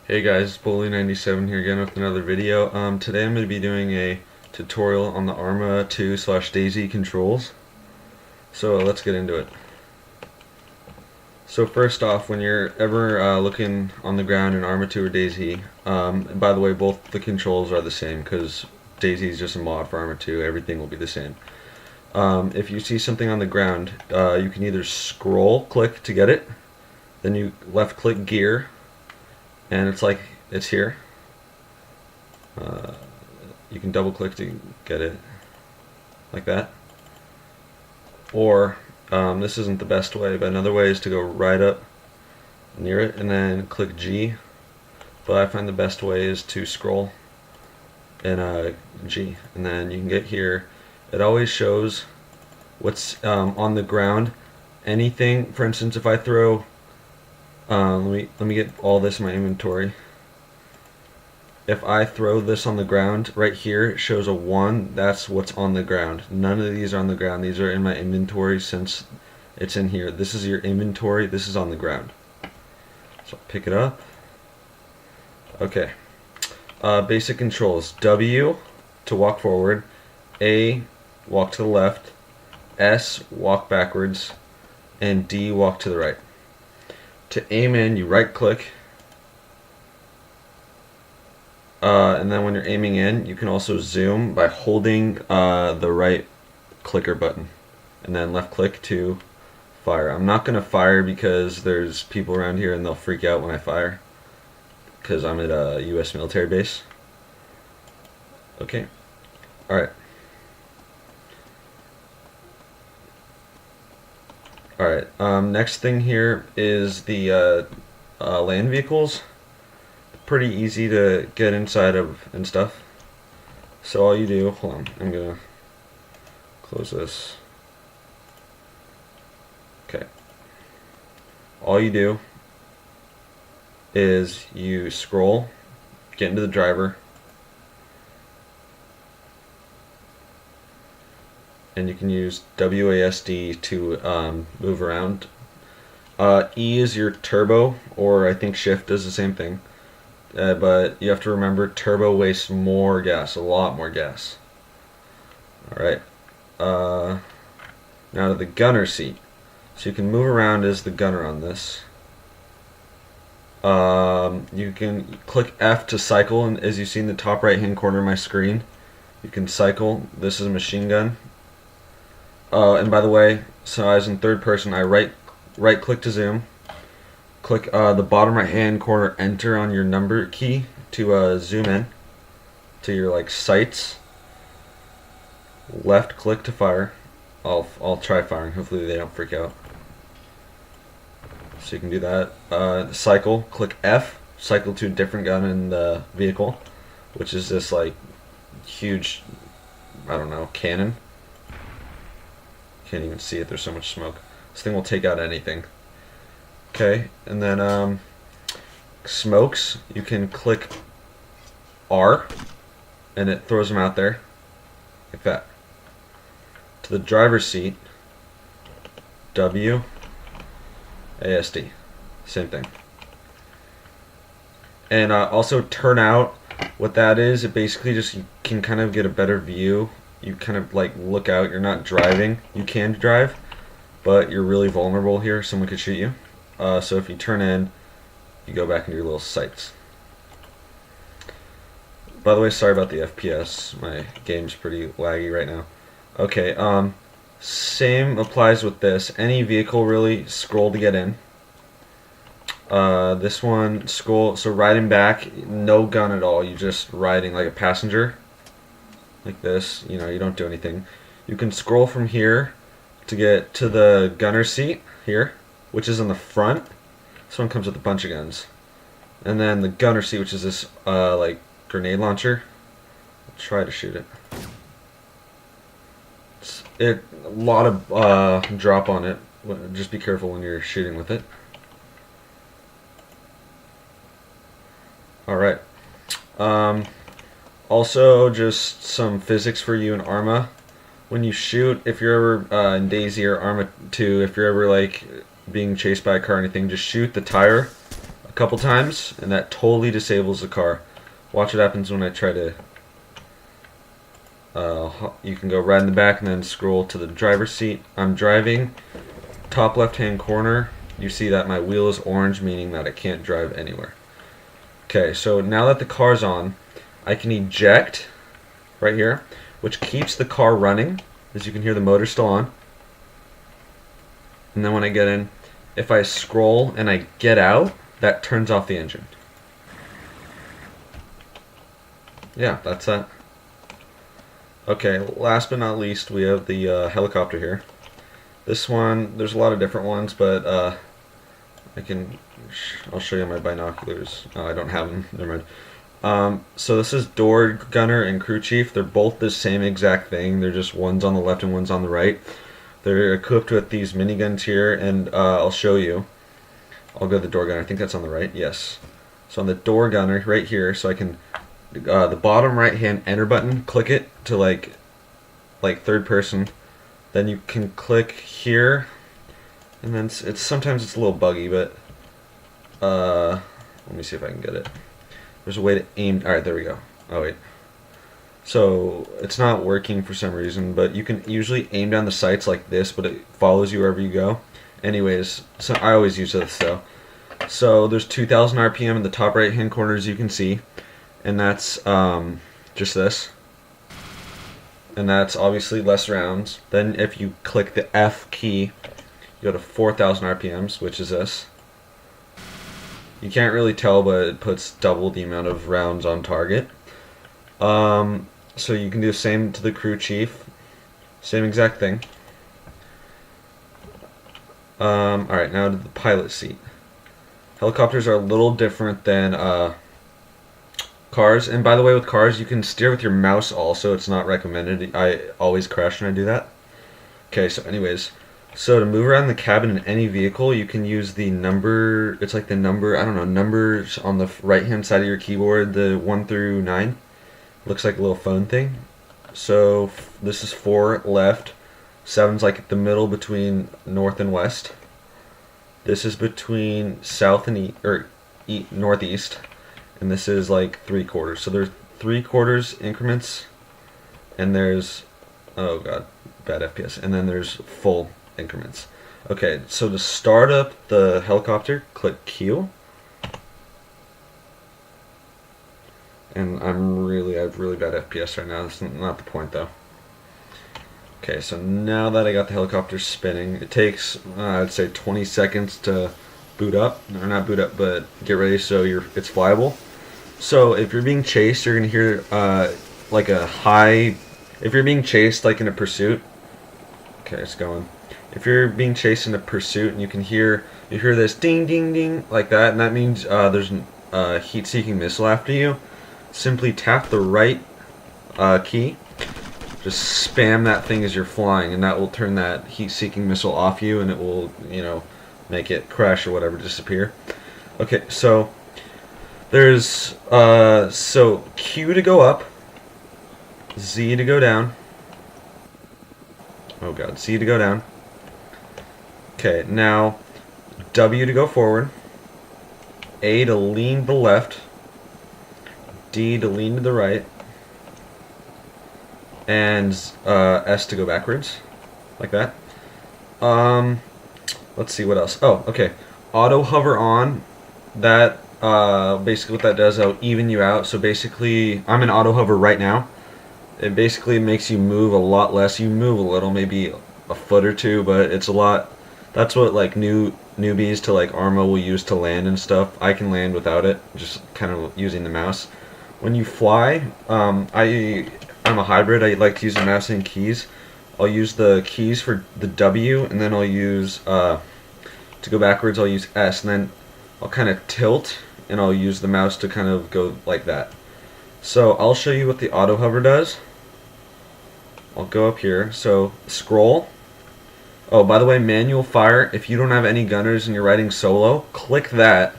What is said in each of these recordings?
Hey guys, Bully97 here again with another video. Today I'm going to be doing a tutorial on the Arma 2/Dayz controls. So let's get into it. So first off, when you're ever looking on the ground in Arma 2 or Dayz, by the way, both the controls are the same because Dayz is just a mod for Arma 2. Everything will be the same. If you see something on the ground, you can either scroll click to get it, then you left click gear, and it's here. You can double click to get it like that, or this isn't the best way, but another way is to go right up near it and then click G, but I find the best way is to scroll and G, and then you can get here. It always shows what's on the ground. Anything, for instance, if I throw let me get all this in my inventory. If I throw this on the ground, right here it shows a 1. That's what's on the ground. None of these are on the ground. These are in my inventory since it's in here. This is your inventory. This is on the ground. So pick it up. Okay. Basic controls. W to walk forward. A, walk to the left. S, walk backwards. And D, walk to the right. To aim in, you right click, and then when you're aiming in, you can also zoom by holding the right clicker button, and then left click to fire. I'm not going to fire because there's people around here and they'll freak out when I fire, because I'm at a US military base. Okay, alright. Alright, next thing here is the land vehicles. Pretty easy to get inside of and stuff. So all you do, hold on, I'm gonna close this. Okay. All you do is you scroll, get into the driver, and you can use WASD to move around. E is your turbo, or I think shift does the same thing, but you have to remember turbo wastes more gas, a lot more gas. Alright, now to the gunner seat. So you can move around as the gunner on this. You can click F to cycle, and as you see in the top right hand corner of my screen, you can cycle. This is a machine gun. And by the way, so as in third person, I right click to zoom, click the bottom right hand corner, enter on your number key to zoom in to your sights, left click to fire. I'll try firing, hopefully they don't freak out. So you can do that. Cycle, click F, cycle to a different gun in the vehicle, which is this huge, I don't know, cannon. Can't even see it, there's so much smoke. This thing will take out anything. Okay, and then smokes, you can click R and it throws them out there like that. To the driver's seat, W, ASD, same thing. And also turn out, what that is, it basically just, you can kind of get a better view. You kind of look out, you're not driving. You can drive, but you're really vulnerable here. Someone could shoot you. So if you turn in, you go back into your little sights. By the way, sorry about the FPS. My game's pretty laggy right now. Okay, same applies with this. Any vehicle really, scroll to get in. This one, scroll, so riding back, no gun at all. You just riding like a passenger. Like this, you don't do anything. You can scroll from here to get to the gunner seat here, which is in the front. This one comes with a bunch of guns. And then the gunner seat, which is this grenade launcher. I'll try to shoot it. A lot of drop on it. Just be careful when you're shooting with it. Alright. Also, just some physics for you in Arma. When you shoot, if you're ever in Dayz or Arma 2, if you're ever being chased by a car or anything, just shoot the tire a couple times, and that totally disables the car. Watch what happens when I try to... you can go right in the back and then scroll to the driver's seat. I'm driving. Top left-hand corner, you see that my wheel is orange, meaning that I can't drive anywhere. Okay, so now that the car's on, I can eject right here, which keeps the car running. As you can hear, the motor's still on. And then when I get in, if I scroll and I get out, that turns off the engine. Yeah, that's that. Okay, last but not least, we have the helicopter here. This one, there's a lot of different ones, but I'll show you my binoculars. Oh, I don't have them. Never mind. So this is door gunner and crew chief. They're both the same exact thing. They're just one's on the left and one's on the right. They're equipped with these miniguns here, and I'll show you. I'll go to the door gunner. I think that's on the right. Yes. So on the door gunner right here, so I can the bottom right hand enter button, click it to like third person. Then you can click here, and then sometimes it's a little buggy, but let me see if I can get it. There's a way to aim. All right, there we go. Oh wait. So it's not working for some reason, but you can usually aim down the sights like this, but it follows you wherever you go. Anyways, so I always use this though. So there's 2,000 RPM in the top right hand corner, as you can see, and that's just this. And that's obviously less rounds. Then if you click the F key, you go to 4,000 RPMs, which is this. You can't really tell, but it puts double the amount of rounds on target. So you can do the same to the crew chief. Same exact thing. Alright, now to the pilot seat. Helicopters are a little different than cars. And by the way, with cars, you can steer with your mouse also. It's not recommended. I always crash when I do that. Okay, so anyways. So to move around the cabin in any vehicle, you can use the number, it's like the number, I don't know, numbers on the right-hand side of your keyboard, the 1 through 9. Looks like a little phone thing. So this is 4 left, 7's like the middle between north and west. This is between south and northeast, and this is like 3/4. So there's 3/4 increments, and there's, oh god, bad FPS, and then there's full increments. Okay, so to start up the helicopter, click Q. And I have really bad FPS right now. That's not the point though. Okay, so now that I got the helicopter spinning, it takes I'd say 20 seconds to boot up, or not boot up, but get ready so it's flyable. So if you're being chased, you're gonna hear like a high. If you're being chased like in a pursuit, okay, it's going. If you're being chased in a pursuit and you hear this ding ding ding like that, and that means there's a heat-seeking missile after you. Simply tap the right key, just spam that thing as you're flying, and that will turn that heat-seeking missile off you, and it will, make it crash or whatever, disappear. Okay, so there's so Q to go up, Z to go down. Oh god, Z to go down. Okay, now W to go forward, A to lean to the left, D to lean to the right, and S to go backwards, like that. Let's see what else. Oh, okay. Auto hover on. That basically what that does, it'll even you out. So basically, I'm in auto hover right now. It basically makes you move a lot less. You move a little, maybe a foot or two, but it's a lot. That's what like newbies to like Arma will use to land and stuff. I can land without it, just kind of using the mouse. When you fly, I'm a hybrid. I like to use the mouse and keys. I'll use the keys for the W, and then I'll use to go backwards. I'll use S, and then I'll kind of tilt, and I'll use the mouse to kind of go like that. So I'll show you what the auto hover does. I'll go up here. So scroll. Oh, by the way, manual fire. If you don't have any gunners and you're riding solo, click that,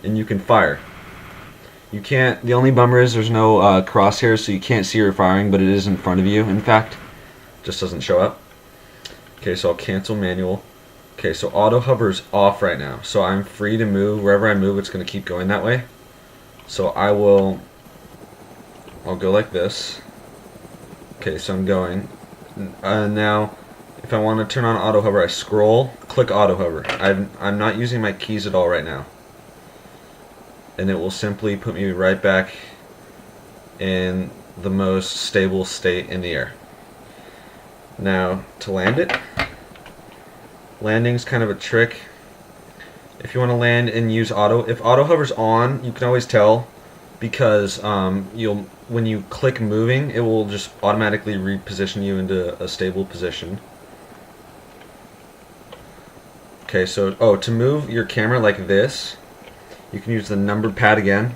and you can fire. You can't. The only bummer is there's no crosshairs, so you can't see her firing, but it is in front of you. In fact, just doesn't show up. Okay, so I'll cancel manual. Okay, so auto hover's off right now, so I'm free to move. Wherever I move, it's going to keep going that way. So I'll go like this. Okay, so I'm going. Now, if I want to turn on auto hover, I scroll, click auto hover. I'm not using my keys at all right now. And it will simply put me right back in the most stable state in the air. Now, to land it, landing's kind of a trick. If you want to land and use auto, if auto hover's on, you can always tell because when you click moving, it will just automatically reposition you into a stable position. Okay, so to move your camera like this, you can use the numbered pad again,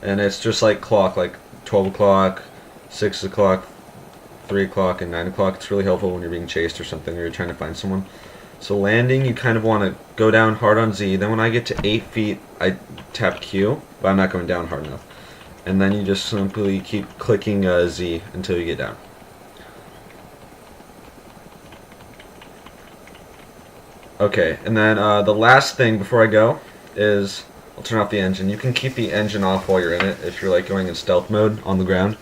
and it's just like clock, like 12 o'clock, 6 o'clock, 3 o'clock, and 9 o'clock. It's really helpful when you're being chased or something, or you're trying to find someone. So landing, you kind of want to go down hard on Z. Then when I get to 8 feet, I tap Q, but I'm not going down hard enough. And then you just simply keep clicking Z until you get down. Okay, and then the last thing before I go is I'll turn off the engine. You can keep the engine off while you're in it if you're like going in stealth mode on the ground.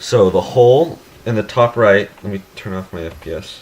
So the hole in the top right, let me turn off my FPS.